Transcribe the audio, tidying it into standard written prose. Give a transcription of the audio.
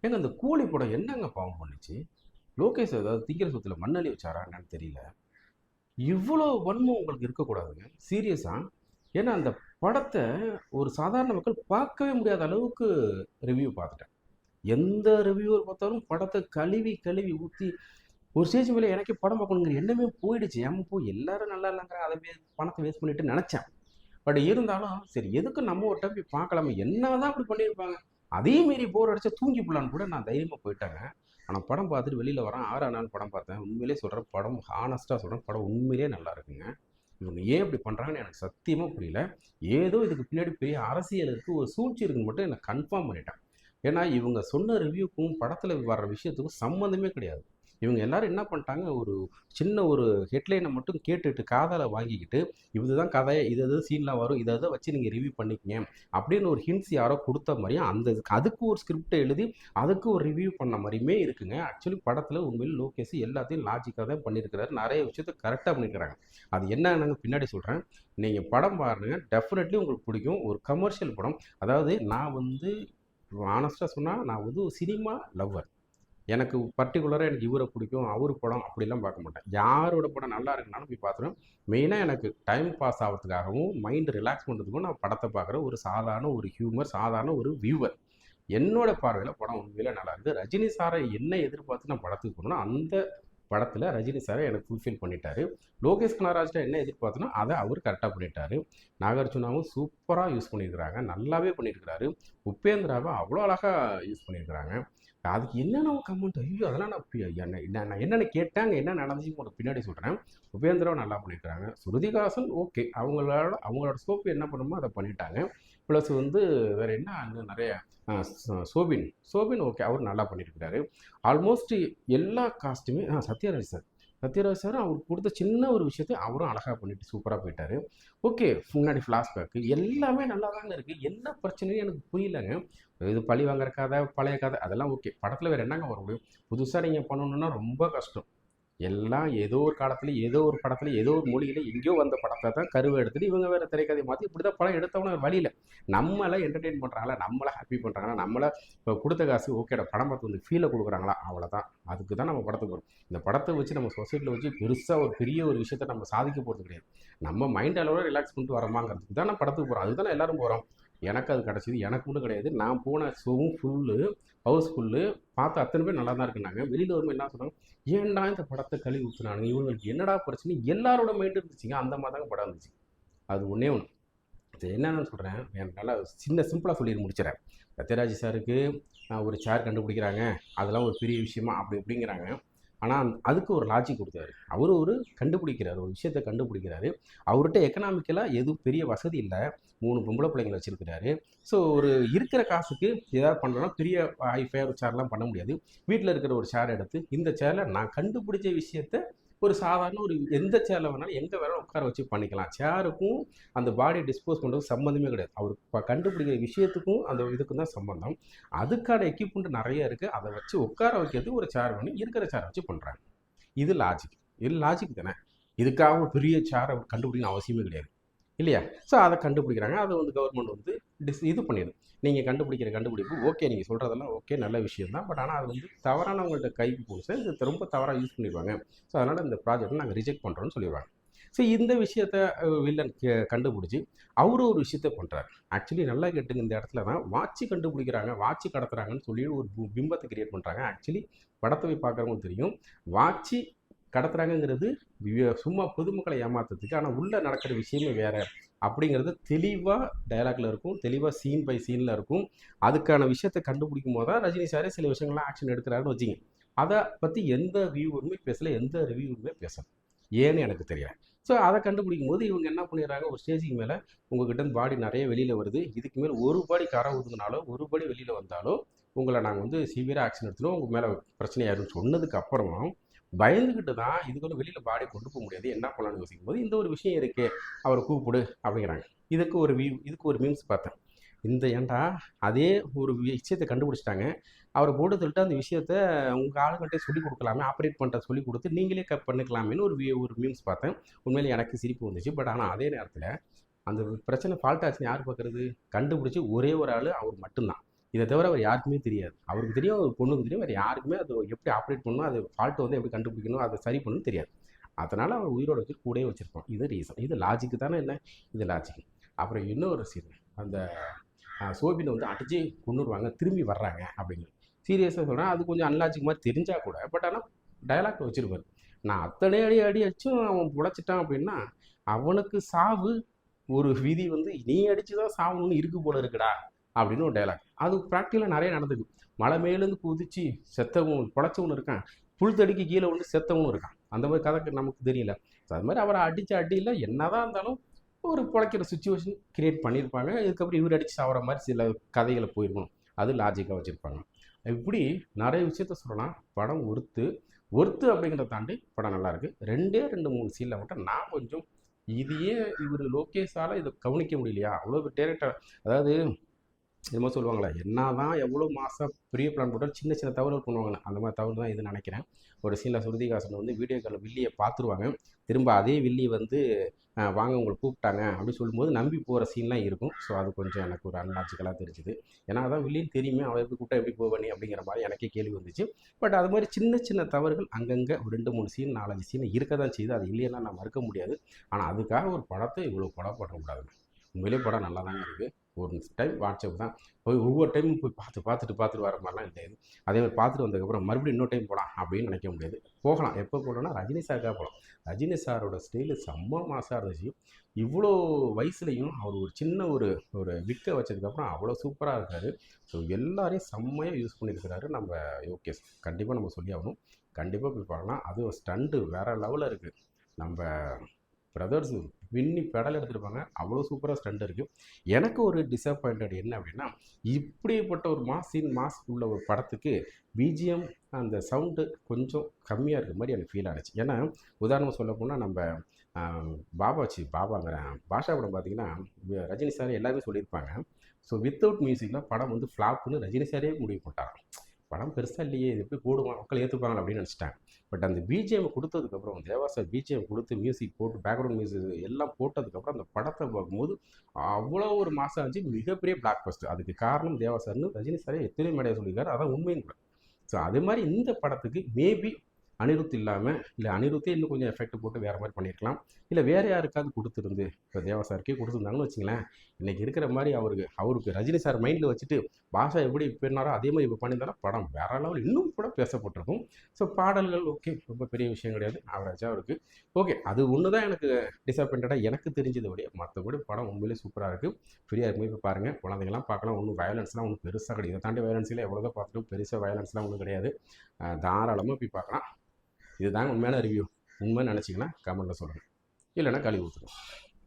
ஏங்க அந்த கூலி படம் என்னங்க பாவம் பண்ணுச்சு? லோகேஷ் ஏதாவது திங்கிற சொத்துல மண்ணள்ளி வச்சாரா என்னன்னு தெரியல. இவ்வளோ வன்மம் உங்களுக்கு இருக்கக்கூடாதுங்க. சீரியஸா. ஏன்னா அந்த படத்த ஒரு சாதாரண மக்கள் பார்க்கவே முடியாத அளவுக்கு ரிவ்யூ பார்த்துட்டேன். எந்த ரிவ்யூவர் பார்த்தாலும் படத்த கழுவி கழுவி ஊத்தி ஒரு ஸ்டேஜ் மேல எனக்கே படம் பார்க்கணுங்கிற எண்ணமே போயிடுச்சு. ஏன் போய் எல்லாரும் நல்லா இல்லைங்கிறாங்க, அதை பணத்தை வேஸ்ட் பண்ணிட்டு நினைச்சேன். பட் இருந்தாலும் சரி எதுக்கு நம்ம ஒரு டைம் போய் பார்க்கலாமே, என்னதான் அப்படி பண்ணியிருப்பாங்க. அதே மாரி போர் அடிச்சா தூங்கி போடலான்னு கூட நான் தைரியமா போயிட்டாங்க. ஆனா படம் பார்த்துட்டு வெளியில வரேன். 6ஆம் நாள் படம் பார்த்தேன். உண்மையிலேயே சொல்றேன், படம் ஹானஸ்ட்டா சொல்றேன், படம் உண்மையிலேயே நல்லா இருக்குங்க. இவங்க ஏன் இப்படி பண்றாங்கன்னு எனக்கு சத்தியமா புரியல. ஏதோ இதுக்கு பின்னாடி பெரிய அரசியல் இருக்கு, ஒரு சூழ்ச்சி இருக்குன்னு மட்டும் எனக்கு கன்ஃபார்ம் பண்ணிட்டேன். ஏன்னா இவங்க சொன்ன ரிவ்யூக்கும் படத்துல வர்ற விஷயத்துக்கும் சம்மந்தமே கிடையாது. இவங்க எல்லாரும் என்ன பண்ணிட்டாங்க, ஒரு சின்ன ஒரு ஹெட்லைனை மட்டும் கேட்டுட்டு காதால வாங்கிக்கிட்டு, இதுதான் கதை, இது சீன்லாம் வரும், இதை வச்சு நீங்கள் ரிவ்யூ பண்ணிக்கங்க அப்படின்னு ஒரு ஹிண்ட்ஸ் யாரோ கொடுத்த மாதிரியும் அதுக்கு ஒரு ஸ்கிரிப்டை எழுதி அதுக்கு ஒரு ரிவ்யூ பண்ண மாதிரியுமே இருக்குங்க. ஆக்சுவலி படத்தில் உண்மையில் லோகேஷ் எல்லாத்தையும் லாஜிக்காக தான் பண்ணியிருக்கிறாரு. நிறைய விஷயத்த கரெக்டாக பண்ணியிருக்கிறாங்க. அது என்னன்னு பின்னாடி சொல்கிறேன். நீங்கள் படம் பாருங்க, டெஃபினெட்லி உங்களுக்கு பிடிக்கும். ஒரு கமர்ஷியல் படம். அதாவது நான் வந்து ஆனஸ்ட்டாக சொன்னால் நான் வந்து ஒரு சினிமா லவ்வர். எனக்கு பர்ட்டிகுலராக எனக்கு இவரை பிடிக்கும், அவர் படம் அப்படிலாம் பார்க்க மாட்டேன். யாரோட படம் நல்லா இருக்குனாலும் போய் பார்த்துருவேன். மெயினாக எனக்கு டைம் பாஸ் ஆகிறதுக்காகவும் மைண்ட் ரிலாக்ஸ் பண்ணுறதுக்கும் நான் படத்தை பார்க்குற ஒரு சாதாரண ஒரு ஹியூமர், சாதாரண ஒரு வியூவர். என்னோட பார்வையில் படம் உண்மையிலே நல்லா இருக்குது. ரஜினி சாரை என்ன எதிர்பார்த்து நான் படத்துக்கு போனோன்னா அந்த படத்தில் ரஜினி சாரை எனக்கு ஃபுல்ஃபில் பண்ணிட்டாரு. லோகேஷ் கனகராஜ்ட்ட என்ன எதிர்பார்த்தனோ அதை அவர் கரெக்டாக பண்ணிட்டாரு. நாகார்ஜுனாவும் சூப்பராக யூஸ் பண்ணியிருக்கிறாங்க, நல்லாவே பண்ணியிருக்கிறாரு. உபேந்திராவை அவ்வளோ அழகாக யூஸ் பண்ணியிருக்கிறாங்க. அதுக்கு என்னென்ன கமெண்ட், ஐயோ அதெல்லாம் நான் என்னென்ன கேட்டாங்க, என்ன நடந்துச்சுன்னு உங்களுக்கு பின்னாடி சொல்கிறேன். உபேந்திராவும் நல்லா பண்ணியிருக்கிறாங்க. ஸ்ருதிகாசன் ஓகே, அவங்களோட ஸ்கோப் என்ன பண்ணுமோ அதை பண்ணிட்டாங்க. ப்ளஸ் வந்து வேறு என்ன இன்னும் நிறைய சோபின் சோபின் ஓகே, அவர் நல்லா பண்ணியிருக்கிறாரு. ஆல்மோஸ்ட் எல்லா காஸ்ட்டுமே சத்யராஜ் சார், சத்யராஜ் சார் அவருக்கு கொடுத்த சின்ன ஒரு விஷயத்தை அவரும் அழகாக பண்ணிட்டு சூப்பராக போயிட்டாரு. ஓகே, முன்னாடி ஃப்ளாஷ்பேக்கு எல்லாமே நல்லா தாங்க இருக்குது. என்ன பிரச்சனையும் எனக்கு புரியலைங்க. இது பழி வாங்குற கதை, பழைய கதை அதெல்லாம் ஓகே. படத்தில் வேறு என்னங்க வர முடியும்? புதுசாக நீங்கள் பண்ணணுன்னா ரொம்ப கஷ்டம். எல்லாம் ஏதோ ஒரு காலத்தில் ஏதோ ஒரு படத்தில் ஏதோ ஒரு மொழியில் எங்கேயோ வந்த படத்தை தான் கருவை எடுத்துட்டு இவங்க வேறு திரைக்கதையை மாற்றி இப்படி தான் படம் எடுத்தவன வழியில் நம்மளை என்டர்டெயின் பண்ணுறாங்களா, நம்மளை ஹாப்பி பண்ணுறாங்களா, நம்மளை இப்போ கொடுத்த காசு ஓகேடா படம் பார்த்து வந்து ஃபீலை கொடுக்குறாங்களா, அவ்வளோதான். அதுக்கு தான் நம்ம படத்துக்கு வரும். இந்த படத்தை வச்சு நம்ம சொசைட்டியில் வச்சு பெருசாக ஒரு பெரிய ஒரு விஷயத்தை நம்ம சாதிக்க போகிறது கிடையாது. நம்ம மைண்ட் அளவில் ரிலாக்ஸ் பண்ணிட்டு வரமாங்கிறதுக்கு தான் நான் படத்துக்கு போகிறோம். அதுக்கு தான் எல்லோரும் போகிறோம். எனக்கு அது கிடச்சிது. எனக்கு மட்டும் கிடையாது, நான் போன ஷோவும் ஃபுல்லு ஹவுஸ்ஃபுல்லு. பார்த்து அத்தனை பேர் நல்லா தான் இருக்குனாங்க. வெளியில் வரும்போது என்ன சொன்னாங்க, ஏன்டா இந்த படத்தை கழுவி ஊற்றுனானுங்க, இவங்களுக்கு என்னடா பிரச்சனை, எல்லாரோட மைண்டு இருந்துச்சுங்க. அந்த மாதிரி தாங்க படம் இருந்துச்சு. அது ஒன்றே ஒன்று. இது என்னென்னு சொல்கிறேன், எனக்கு நல்லா சிம்பிளாக சொல்லி முடிச்சிடறேன். சத்யராஜ் சாருக்கு ஒரு சேர் கண்டுபிடிக்கிறாங்க, அதெல்லாம் ஒரு பெரிய விஷயமா அப்படி இப்படிங்கிறாங்க. ஆனால் அதுக்கு ஒரு லாஜிக் கொடுத்தாரு. அவர் ஒரு கண்டுபிடிக்கிறார், ஒரு விஷயத்தை கண்டுபிடிக்கிறாரு. அவர்கிட்ட எக்கனாமிக்கலாக எதுவும் பெரிய வசதி இல்லை, 3 பொம்பளை பிள்ளைங்களை வச்சுருக்கிறாரு. ஸோ ஒரு இருக்கிற காசுக்கு ஏதாவது பண்ணுறோன்னா பெரிய ஹைஃபை ஒரு சேர்லாம் பண்ண முடியாது. வீட்டில் இருக்கிற ஒரு சேர் எடுத்து இந்த சேரில் நான் கண்டுபிடிச்ச விஷயத்த ஒரு சாதாரண ஒரு எந்த சேரில் வேணாலும் எங்கே வேணாலும் உட்கார வச்சு பண்ணிக்கலாம். சேருக்கும் அந்த பாடியை டிஸ்போஸ் பண்ணுறது சம்மந்தமே கிடையாது. அவர் கண்டுபிடிக்கிற விஷயத்துக்கும் அந்த இதுக்கும் தான் சம்மந்தம். அதுக்கான எக்யூப்மெண்ட் நிறைய இருக்குது. அதை வச்சு உட்கார வைக்கிறது ஒரு சேர் பண்ணி இருக்கிற சேரை வச்சு பண்ணுறாங்க. இது லாஜிக். இது லாஜிக் தானே. இதுக்காக ஒரு பெரிய சேரை கண்டுபிடிக்கணும் அவசியமே கிடையாது இல்லையா? ஸோ அதை கண்டுபிடிக்கிறாங்க. அதை வந்து கவர்மெண்ட் வந்து இது பண்ணிடுது. நீங்கள் கண்டுபிடிக்கிற கண்டுபிடிப்பு ஓகே, நீங்கள் சொல்கிறதெல்லாம் ஓகே, நல்ல விஷயம் தான். பட் ஆனால் அது வந்து தவறானவங்கள்ட்ட கைக்கு போச்சு, இது ரொம்ப தவறாக யூஸ் பண்ணிடுவாங்க. ஸோ அதனால் இந்த ப்ராஜெக்ட்டை நாங்கள் ரிஜெக்ட் பண்ணுறோன்னு சொல்லிடுவாங்க. ஸோ இந்த விஷயத்த வில்லன் கண்டுபிடிச்சி அவரு ஒரு விஷயத்த பண்ணுறாரு. ஆக்சுவலி நல்லா கேட்டுங்க, இந்த இடத்துல தான் வாட்சி கண்டுபிடிக்கிறாங்க, வாட்சி கடத்துறாங்கன்னு சொல்லி ஒரு பிம்பத்தை கிரியேட் பண்ணுறாங்க. ஆக்சுவலி படத்தை போய் பார்க்குறவங்களுக்கு தெரியும், வாட்சி கடத்துறாங்கங்கிறது சும்மா பொதுமக்களை ஏமாத்துறதுக்கு. ஆனால் உள்ளே நடக்கிற விஷயமே வேறு அப்படிங்கிறது தெளிவாக டயலாக்ல இருக்கும், தெளிவாக சீன் பை சீனில் இருக்கும். அதுக்கான விஷயத்தை கண்டுபிடிக்கும் போது தான் ரஜினி சாரே சில விஷயங்கள்லாம் ஆக்ஷன் எடுக்கிறாருன்னு வச்சிங்க. அதை பற்றி எந்த வியூவருமே பேசலை, எந்த ரிவ்யூவருமே பேசலை. ஏன்னு எனக்கு தெரியல. ஸோ அதை கண்டுபிடிக்கும் போது இவங்க என்ன பண்ணிடுறாங்க, ஒரு ஸ்டேஜுக்கு மேலே உங்ககிட்ட பாடி நிறைய வெளியில் வருது, இதுக்கு மேலே ஒரு பாடி கரை ஒதுங்கினாலோ ஒரு பாடி வெளியில் வந்தாலோ உங்களை நாங்கள் வந்து சிவியராக ஆக்ஷன் எடுத்துனோம், உங்கள் மேலே பிரச்சனையாயிருன்னு சொன்னதுக்கு அப்புறமா பயந்துக்கிட்டு தான் இதுக்குள்ள வெளியில் பாடி கொண்டு போக முடியாது, என்ன பண்ணலான்னு யோசிக்கும் போது இந்த ஒரு விஷயம் இருக்கே, அவரை கூப்பிடு அப்படிங்கிறாங்க. இதுக்கு ஒரு மீம்ஸ் பார்த்தேன். இந்த ஏன்டா அதே ஒரு விஷயத்தை கண்டுபிடிச்சிட்டாங்க, அவரை போட்டு சொல்லிட்டு அந்த விஷயத்த உங்கள் ஆளுங்கள்ட்டே சொல்லிக் கொடுக்கலாமே, ஆப்ரேட் பண்ணுற சொல்லிக் கொடுத்து நீங்களே பண்ணிக்கலாமேன்னு ஒரு மீம்ஸ் பார்த்தேன். உண்மையிலே எனக்கு சிரிப்பு வந்துச்சு. பட் ஆனால் அதே நேரத்தில் அந்த பிரச்சனை ஃபால்ட் ஆச்சுன்னு யார் பார்க்குறது? கண்டுபிடிச்சி ஒரே ஒரு ஆள் அவர் மட்டும்தான். இதை தவிர அவர் யாருக்குமே தெரியாது. அவருக்கு தெரியும், ஒரு பொண்ணுக்கு தெரியும், வேறு யாருக்குமே அது எப்படி ஆப்ரேட் பண்ணணும், அது ஃபால்ட்டு வந்து எப்படி கண்டுபிடிக்கணும், அதை சரி பண்ணணும்னு தெரியாது. அதனால் அவர் உயிரோட வச்சு கூடயே வச்சுருப்போம். இது ரீசன். இது லாஜிக்கு தானே என்ன? இது லாஜிக். அப்புறம் இன்னொரு சீன், அந்த சோபினை வந்து அடிச்சு கொண்டுருவாங்க, திரும்பி வர்றாங்க அப்படின்னு சீரியஸாக சொல்கிறேன். அது கொஞ்சம் அன்லாஜிக் மாதிரி தெரிஞ்சால் கூட, பட் ஆனால் டைலாக் வச்சுருப்பார். நான் அத்தனை அடி அடிச்சும் அவன் புழைச்சிட்டான் அப்படின்னா, அவனுக்கு சாவு ஒரு விதி வந்து நீ அடிச்சு தான் சாவணும்னு இருக்கு போல இருக்குடா அப்படின்னு ஒரு டைலாக். அது ப்ராக்டிக்கலாக நிறைய நடந்துக்கு. மலை மேலேருந்து குதிச்சு செத்தவன் பொழைச்சவனு இருக்கான், புல் தடிக்கு கீழே வந்து செத்தவனும் இருக்கான். அந்த மாதிரி கதை நமக்கு தெரியல. ஸோ அது மாதிரி அவரை அடித்த அடியில் என்னதான் இருந்தாலும் ஒரு பிழைக்கிற சுச்சுவேஷன் கிரியேட் பண்ணியிருப்பாங்க. இதுக்கப்புறம் இவர் அடித்து சாகிற மாதிரி சில கதைகளை போயிருக்கணும். அது லாஜிக்காக வச்சுருப்பாங்க. இப்படி நிறைய விஷயத்த சொல்லலாம். படம் ஒர்த்து அப்படிங்கிறத தாண்டி படம் நல்லாயிருக்கு. 2 3 சீனில் மட்டும் நான் கொஞ்சம் இது ஏன் இவர் லோகேஷால் இதை கவனிக்க முடியலையா, அவ்வளோ டேரக்டர், அதாவது என்னமோ சொல்லுவாங்களே, என்னதான் எவ்வளோ மாதம் பெரிய பிளான் போட்டாலும் சின்ன சின்ன தவறுகள் பண்ணுவாங்க. அந்த மாதிரி தவறு தான் இது நினைக்கிறேன். ஒரு சீனில் ஸ்ருதிஹாசன் வந்து வீடியோ காலில் வில்லியை பார்த்துருவாங்க, திரும்ப அதே வில்லி வந்து வாங்க உங்களை கூப்பிட்டாங்க அப்படின்னு சொல்லும்போது நம்பி போகிற சீன்லாம் இருக்கும். ஸோ அது கொஞ்சம் எனக்கு ஒரு அன்லாஜிக்கலாக தெரிஞ்சுது. ஏன்னா அதான் வில்லின்னு தெரியுமே, அவன் எப்படி கூப்பிட்டா எப்படி போவனி அப்படிங்கிற மாதிரி எனக்கே கேள்வி வந்துச்சு. பட் அது மாதிரி சின்ன சின்ன தவறுகள் அங்கங்கே ஒரு 2 3 சீன் 4 5 சீன் இருக்க தான் செய்யுது. அது இல்லைன்னா நான் மறுக்க முடியாது. ஆனால் அதுக்காக ஒரு படத்தை இவ்வளோ படம் பண்ணக்கூடாது. உண்மையிலே படம் நல்லா தாங்க இருக்குது. ஒரு டைம் வாட்ஸ்அப் தான் போய் ஒவ்வொரு டைமும் போய் பார்த்துட்டு வர மாதிரிலாம் இல்லை. அதே மாதிரி பார்த்துட்டு வந்ததுக்கப்புறம் மறுபடியும் இன்னொரு டைம் போகலாம் அப்படின்னு நினைக்க முடியாது. போகலாம், எப்போ போகலாம்னா ரஜினி சாருக்காக போகலாம். ரஜினி சாரோட ஸ்டைலு செம்ம மாசாக இருந்துச்சு. இவ்வளோ வயசுலையும் அவர் ஒரு சின்ன ஒரு விக்கை வச்சதுக்கப்புறம் அவ்வளோ சூப்பராக இருக்காரு. ஸோ எல்லாரையும் செம்மையாக யூஸ் பண்ணியிருக்கிறாரு நம்ம யோகேஷ். கண்டிப்பாக நம்ம சொல்லி ஆகணும். கண்டிப்பாக போய் பார்க்கலாம். அதுவும் ஸ்டண்ட்டு வேறு லெவலில் இருக்குது. நம்ம பிரதர்ஸ் வின்னி பெடல் எடுத்துருப்பாங்க. அவ்வளோ சூப்பராக ஸ்டண்ட் இருக்குது. எனக்கு ஒரு டிசப்பாயிண்டட் என்ன அப்படின்னா, இப்படிப்பட்ட ஒரு மாஸ் உள்ள ஒரு படத்துக்கு பிஜிஎம் அந்த சவுண்டு கொஞ்சம் கம்மியாக இருக்க மாதிரி எனக்கு ஃபீல் ஆனிச்சு. ஏன்னா உதாரணமாக சொல்ல போனால் நம்ம பாபாங்கிறேன் பாஷா படம் பார்த்திங்கன்னா, ரஜினி சார் எல்லாருமே சொல்லியிருப்பாங்க. ஸோ வித்தவுட் மியூசிக்கில் படம் வந்து ஃப்ளாப்புன்னு ரஜினி சாரே முடிவு போட்டாங்க. படம் பெருசாக இல்லையே, இது எப்படி போடுவாங்க, மக்கள் ஏற்றுப்பாங்க அப்படின்னு நினச்சிட்டாங்க. பட் அந்த பிஜிஎம் கொடுத்ததுக்கப்புறம், தேவா சார் பிஜிஎம் கொடுத்து மியூசிக் போட்டு பேக்ரவுண்ட் மியூசிக் எல்லாம் போட்டதுக்கப்புறம் அந்த படத்தை பார்க்கும்போது அவ்வளோ ஒரு மாதம் ஆச்சு. மிகப்பெரிய பிளாக் பஸ்டர். அதுக்கு காரணம் தேவா சார்னு ரஜினி சாரே எத்தனை மேடையாக சொல்லியிருக்காரு. அதான் உண்மையும் கூட. ஸோ அதே மாதிரி இந்த படத்துக்கு மேபி அனிருத் இல்லாமல், இல்லை அனிருத்தே இன்னும் கொஞ்சம் எஃபெக்ட் போட்டு வேறு மாதிரி பண்ணியிருக்கலாம். இல்லை வேறு யாருக்காவது கொடுத்துருந்து, இப்போ தேவா சாருக்கே கொடுத்துருந்தாங்கன்னு வச்சுங்களேன், இன்றைக்கி இருக்கிற மாதிரி அவருக்கு ரஜினி சார் மைண்டில் வச்சுட்டு பாஷா எப்படி பண்ணாரோ அதே மாதிரி இப்போ பண்ணியிருந்தாலும் படம் வேறு லெவல் இன்னும் கூட பேசப்பட்டிருக்கும். ஸோ பாடல்கள் ஓகே, ரொம்ப பெரிய விஷயம் கிடையாது, ஆவரேஜாக இருக்குது. ஓகே, அது ஒன்று தான் எனக்கு டிசப்பாயிண்டடாக எனக்கு தெரிஞ்சதை விட, மற்றபடி படம் உண்மையிலே சூப்பராக இருக்குது. ஃப்ரீயாக இருக்கும்போது இப்போ பாருங்கள், குழந்தைங்களாம் பார்க்கலாம். ஒன்றும் வயலன்ஸ்லாம் ஒன்றும் பெருசாக கிடையாது. இதை தாண்டி வயலன்ஸில் எவ்வளோதான் பார்த்துட்டு பெருசாக வயலன்ஸ்லாம் ஒன்றும் கிடையாது. தாராளமாக போய் பார்க்கலாம். இதுதாங்க உண்மையான ரிவ்யூ. உண்மைன்னு நினச்சிங்கன்னா கமெண்ட்டில் சொல்லுங்கள், இல்லைன்னா கழுவி ஊற்றுங்க.